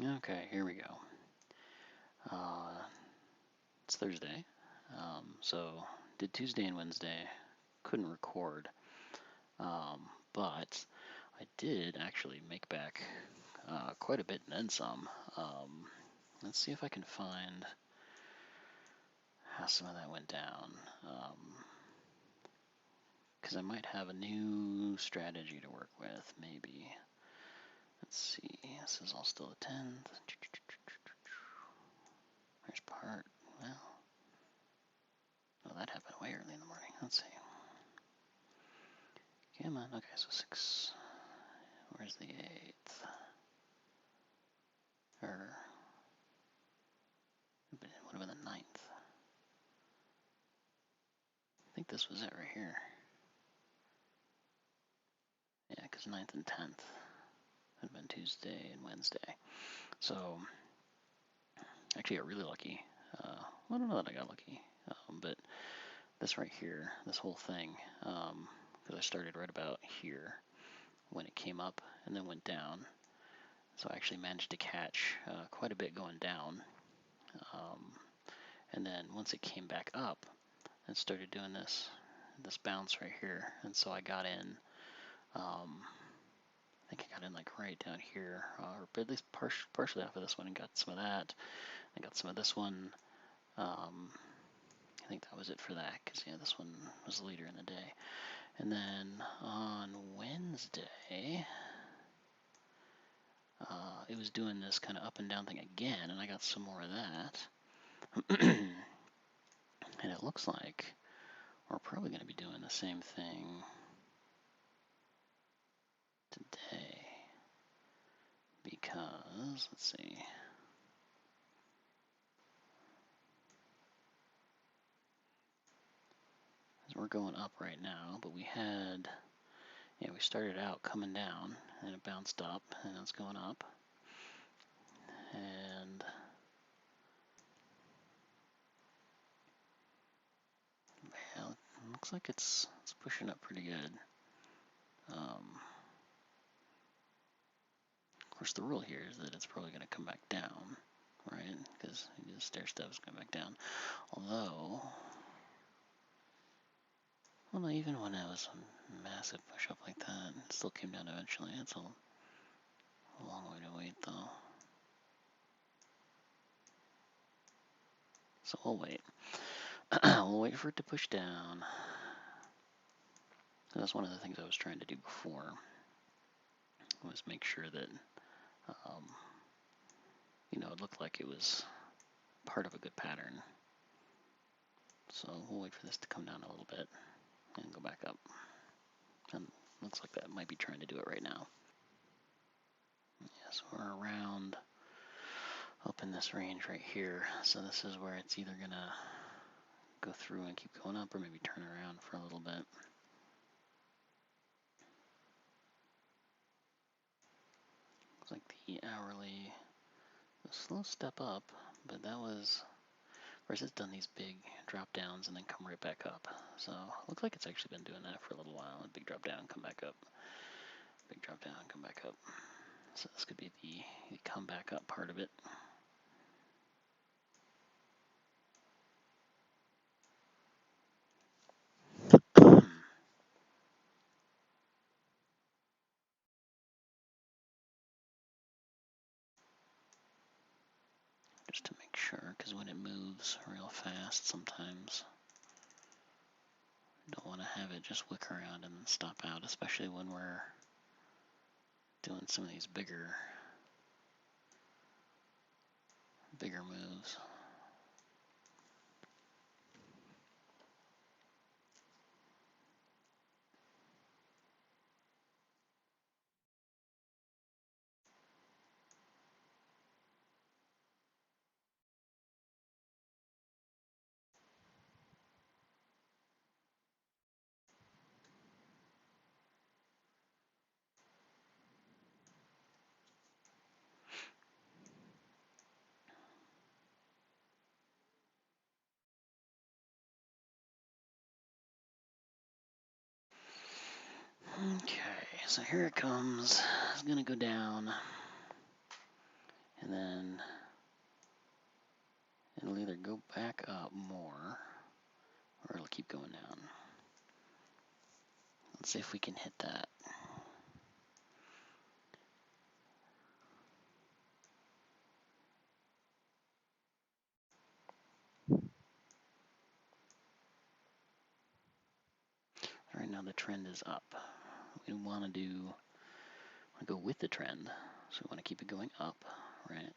Okay, here we go. It's Thursday, so did Tuesday and Wednesday. Couldn't record, but I did actually make back quite a bit and then some. Let's see if I can find how some of that went down, because I might have a new strategy to work with, maybe. Let's see, this is all still the 10th. There's part, well, that happened way early in the morning. Let's see. Come on, okay, so 6, where's the 8th? Or, it would have been the 9th. I think this was it right here. Yeah, because 9th and 10th would have been Tuesday and Wednesday. So, actually got really lucky. I don't know that I got lucky, but this right here, this whole thing, because I started right about here when it came up and then went down. So I actually managed to catch quite a bit going down. And then once it came back up, it started doing this bounce right here. And so I got in, I think I got in like right down here, or at least partially off of this one and got some of that. I got some of this one. I think that was it for that, because yeah, this one was the leader in the day. And then on Wednesday, it was doing this kind of up and down thing again, and I got some more of that. And it looks like we're probably going to be doing the same thing today, because, let's see, we're going up right now, but we had, yeah, we started out coming down, and it bounced up, and it's going up, and yeah, it looks like it's pushing up pretty good. Of course, the rule here is that it's probably going to come back down, right? Because the stair step is going back down. Although, well, even when it was a massive push up like that, it still came down eventually. It's a long way to wait, though. So we'll wait. We'll wait for it to push down. That's one of the things I was trying to do before, was make sure that, it looked like it was part of a good pattern. So we'll wait for this to come down a little bit and go back up. And looks like that might be trying to do it right now. Yeah, so we're around up in this range right here. So this is where it's either gonna go through and keep going up, or maybe turn around for a little bit. Looks like the hourly, a slow step up, but that was, of course, it's done these big drop downs and then come right back up. So it looks like it's actually been doing that for a little while. A big drop down, come back up. Big drop down, come back up. So this could be the come back up part of it. Just to make sure, because when it moves real fast, sometimes you don't want to have it just wick around and then stop out, especially when we're doing some of these bigger moves. Okay, so here it comes. It's gonna go down, And then it'll either go back up more or it'll keep going down. Let's see if we can hit that. Right now the trend is up. We want to go with the trend, so we want to keep it going up, right?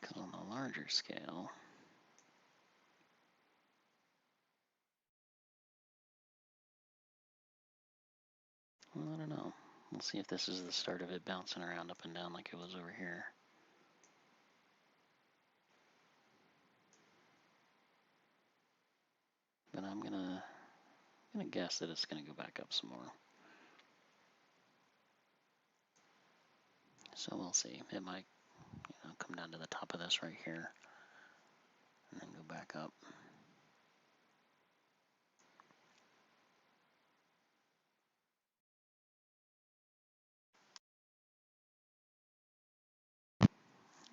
Because on the larger scale, well, I don't know. We'll see if this is the start of it bouncing around up and down like it was over here. But I'm gonna guess that it's gonna go back up some more. So we'll see. It might, come down to the top of this right here, and then go back up.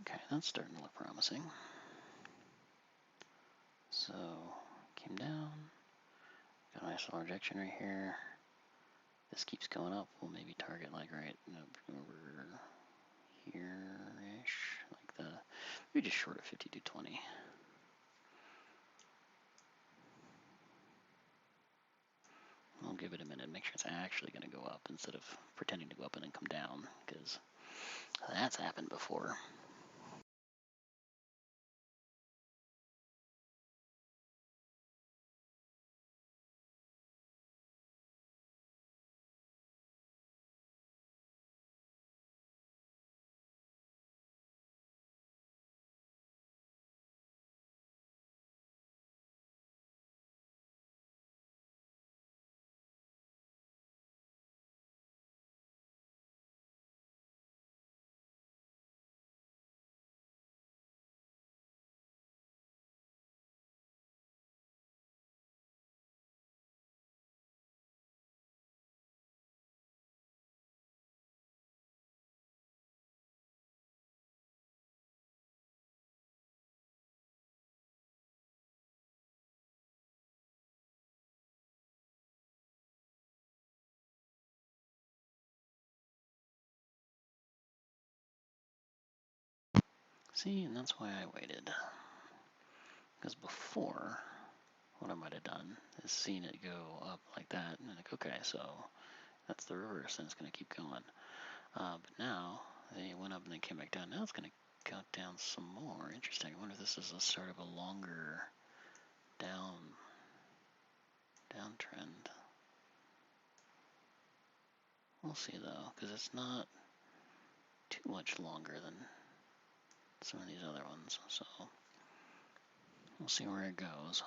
Okay, that's starting to look promising. So came down, got a nice little rejection right here. This keeps going up. We'll maybe target like right over here-ish, like the, maybe just short of 52.20. I'll give it a minute, make sure it's actually going to go up instead of pretending to go up and then come down, because that's happened before. See, and that's why I waited. Because before, what I might have done is seen it go up like that, and like, okay, so that's the reverse, and it's going to keep going. But now, they went up and then came back down. Now it's going to go down some more. Interesting. I wonder if this is the start of a longer downtrend. We'll see though, because it's not too much longer than some of these other ones. So we'll see where it goes.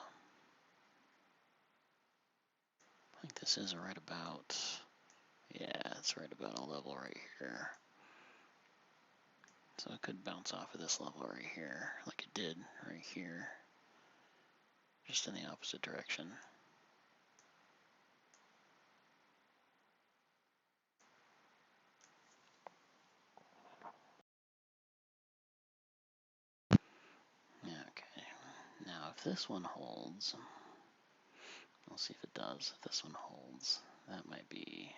I think this is right about, yeah, it's right about a level right here. So it could bounce off of this level right here, like it did right here, just in the opposite direction. Yeah, okay. Now if this one holds, we'll see if it does. If this one holds, that might be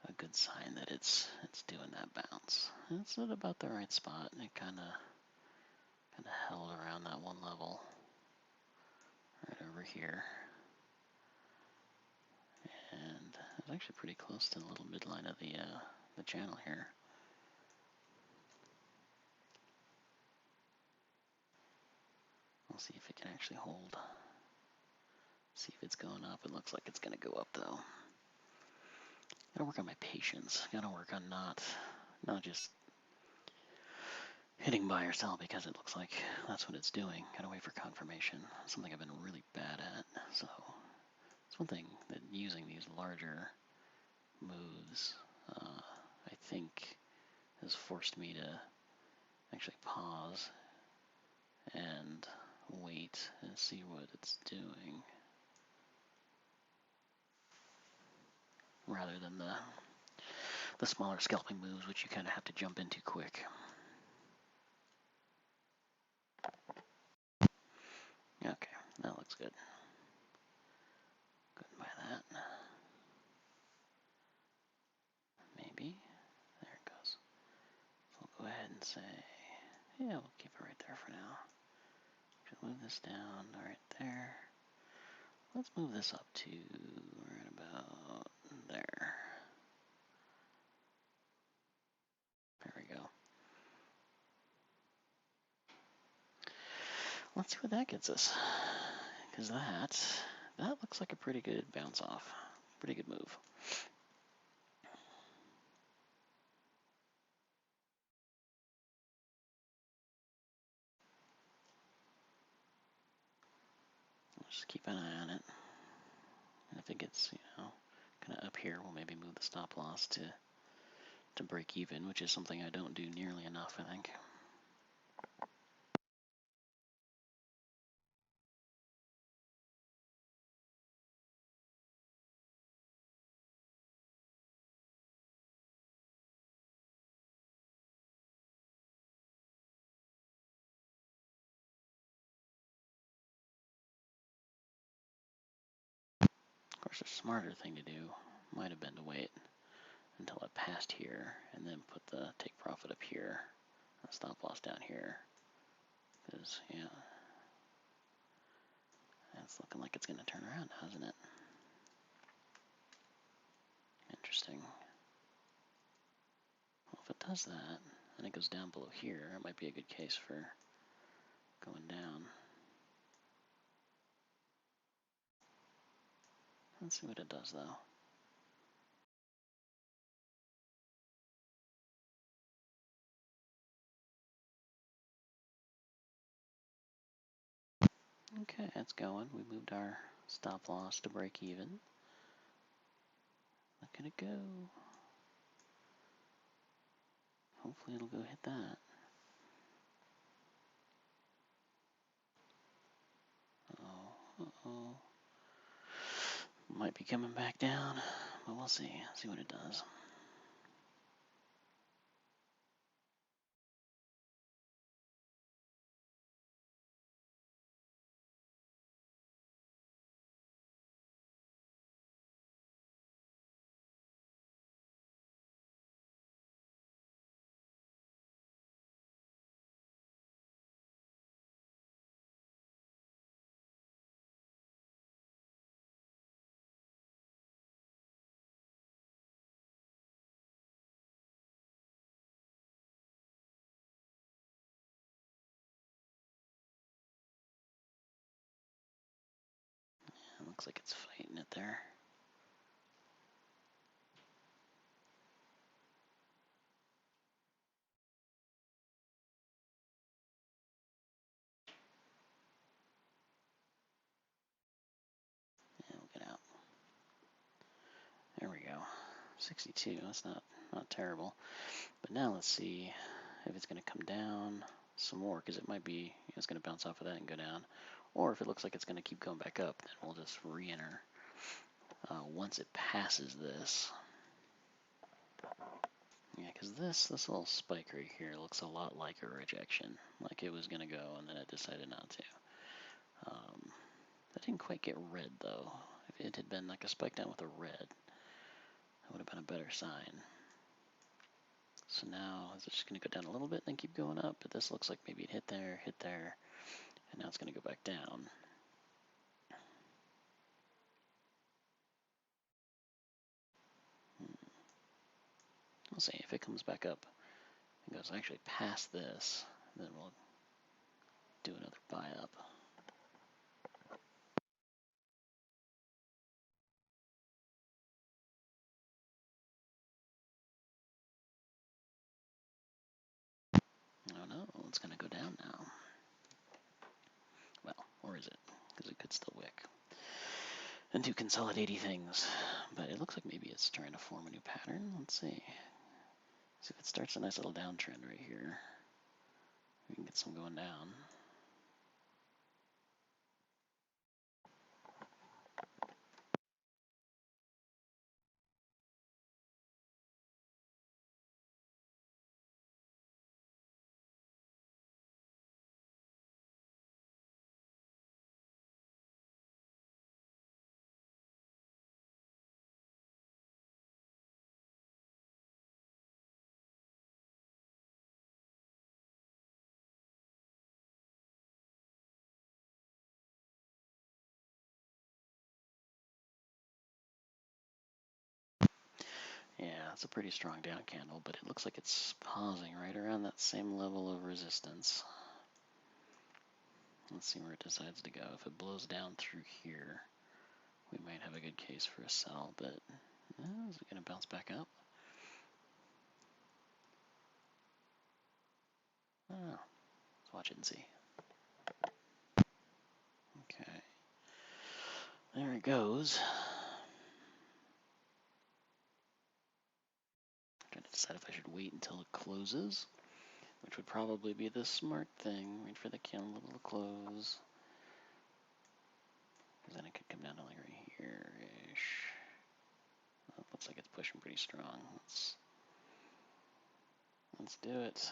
a good sign that it's doing that bounce. It's at about the right spot, and it kind of held around that one level right over here, and it's actually pretty close to the little midline of the channel here. We'll see if it can actually hold. See if it's going up. It looks like it's going to go up though. Gotta work on my patience. Gotta work on not just hitting buy or sell because it looks like that's what it's doing. Gotta wait for confirmation. Something I've been really bad at. So it's one thing that using these larger moves, I think, has forced me to actually pause and wait and see what it's doing, rather than the smaller scalping moves, which you kind of have to jump into quick. Okay, that looks good. Couldn't buy that. Maybe. There it goes. So we'll go ahead and say, yeah, we'll keep it right there for now. Just move this down right there. Let's move this up to right about there. There we go. Let's see what that gets us. Because that looks like a pretty good bounce off. Pretty good move. Just keep an eye on it. And if it gets, kind of up here, we'll maybe move the stop loss to break even, which is something I don't do nearly enough, I think. Of course, a smarter thing to do might have been to wait until it passed here and then put the take profit up here, the stop loss down here. Because, yeah, it's looking like it's going to turn around, hasn't it? Interesting. Well, if it does that and it goes down below here, it might be a good case for going down. Let's see what it does, though. Okay, it's going. We moved our stop loss to break even. Look at it go. Hopefully it'll go hit that. Uh-oh. Might be coming back down, but we'll see. See what it does. It looks like it's fighting it there. Yeah, we'll get out. There we go. 62, that's not terrible. But now let's see if it's going to come down some more, because it might be, it's going to bounce off of that and go down. Or if it looks like it's going to keep going back up, then we'll just re-enter once it passes this. Yeah, because this little spike right here looks a lot like a rejection, like it was going to go and then it decided not to. That didn't quite get red though. If it had been like a spike down with a red, that would have been a better sign. So now it's just going to go down a little bit and then keep going up, but this looks like maybe it hit there, and now it's going to go back down. We'll see if it comes back up and goes actually past this, then we'll do another buy up. Oh no, it's going to go down now. Well, or is it? Because it could still wick and do consolidating things. But it looks like maybe it's trying to form a new pattern. Let's see. See if it starts a nice little downtrend right here. We can get some going down. That's a pretty strong down candle, but it looks like it's pausing right around that same level of resistance. Let's see where it decides to go. If it blows down through here, we might have a good case for a sell, but is it going to bounce back up? I don't know. Let's watch it and see. Okay. There it goes. I'm trying to decide if I should wait until it closes, which would probably be the smart thing. Wait for the candle to close. Because then it could come down to like right here-ish. Well, it looks like it's pushing pretty strong. Let's do it.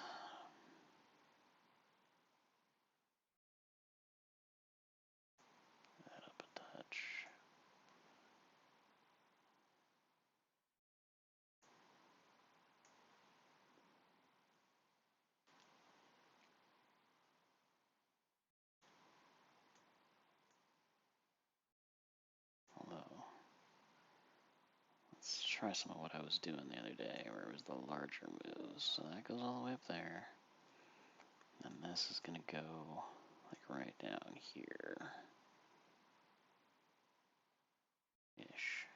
That up a touch. Although, let's try some of what I was doing the other day, where it was the larger moves. So that goes all the way up there. And this is going to go like right down here. Ish.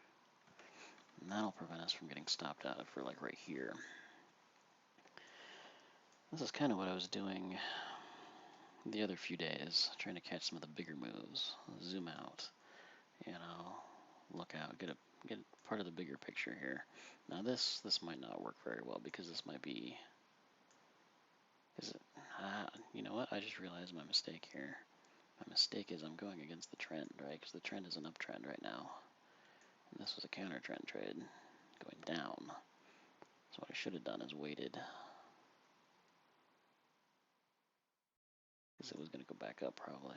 And that'll prevent us from getting stopped out for like right here. This is kind of what I was doing the other few days, trying to catch some of the bigger moves. Zoom out, look out, get part of the bigger picture here. Now this might not work very well because this might be, you know what? I just realized my mistake here. My mistake is I'm going against the trend, right? Because the trend is an uptrend right now. And this was a counter trend trade going down. So what I should have done is waited. Because it was going to go back up probably.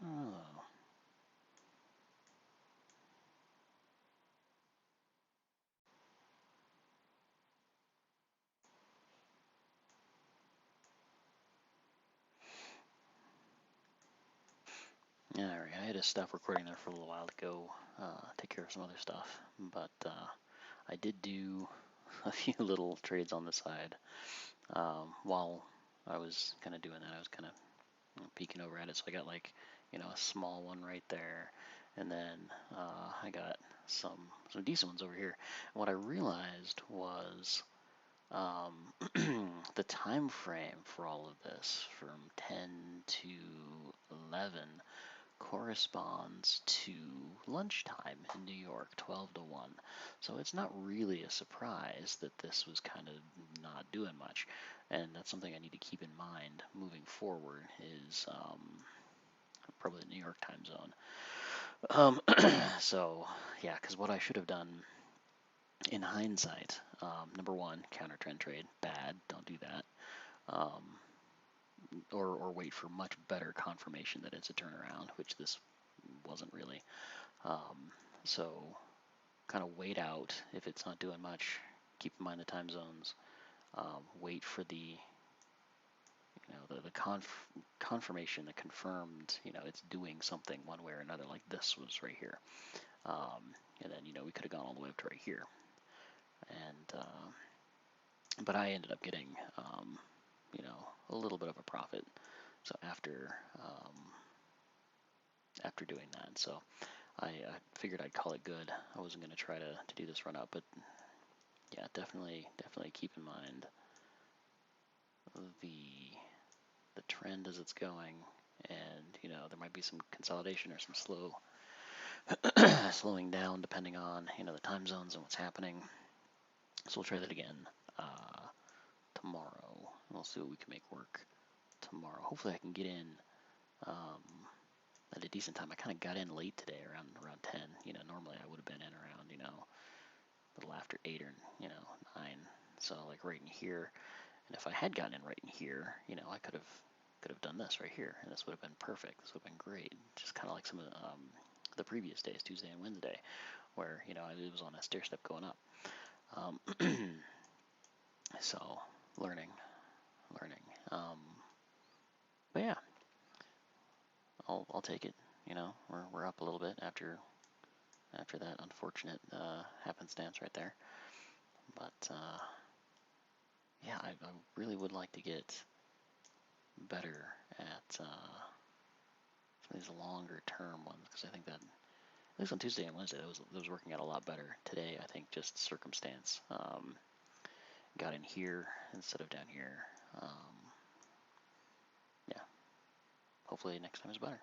Oh. Alright, I had to stop recording there for a little while to go take care of some other stuff, but I did do a few little trades on the side. While I was kind of doing that, I was kind of peeking over at it, so I got like, a small one right there, and then I got some decent ones over here. And what I realized was the time frame for all of this, from 10 to 11, corresponds to lunchtime in New York, 12 to 1. So it's not really a surprise that this was kind of not doing much. And that's something I need to keep in mind moving forward is probably the New York time zone. So, yeah, because what I should have done in hindsight, number one, counter trend trade, bad, don't do that. Or wait for much better confirmation that it's a turnaround, which this wasn't really. So kind of wait out if it's not doing much. Keep in mind the time zones. Wait for the confirmation that confirmed it's doing something one way or another, like this was right here. And then we could have gone all the way up to right here. And but I ended up getting a little bit of a profit. So after doing that, so I figured I'd call it good. I wasn't going to try to do this run up, but yeah, definitely keep in mind the trend as it's going, and there might be some consolidation or some slowing down depending on the time zones and what's happening. So we'll try that again tomorrow. We'll see what we can make work tomorrow. Hopefully I can get in at a decent time. I kind of got in late today, around 10. Normally I would have been in around a little after 8 or 9. So like right in here. And if I had gotten in right in here, I could have done this right here, and this would have been perfect. This would have been great. Just kind of like some of the previous days, Tuesday and Wednesday, where it was on a stair step going up. So learning. But yeah, I'll take it. You know, we're up a little bit after that unfortunate happenstance right there. But yeah, I really would like to get better at some of these longer term ones, because I think that at least on Tuesday and Wednesday that was working out a lot better. Today, I think just circumstance got in here instead of down here. Yeah, hopefully next time is better.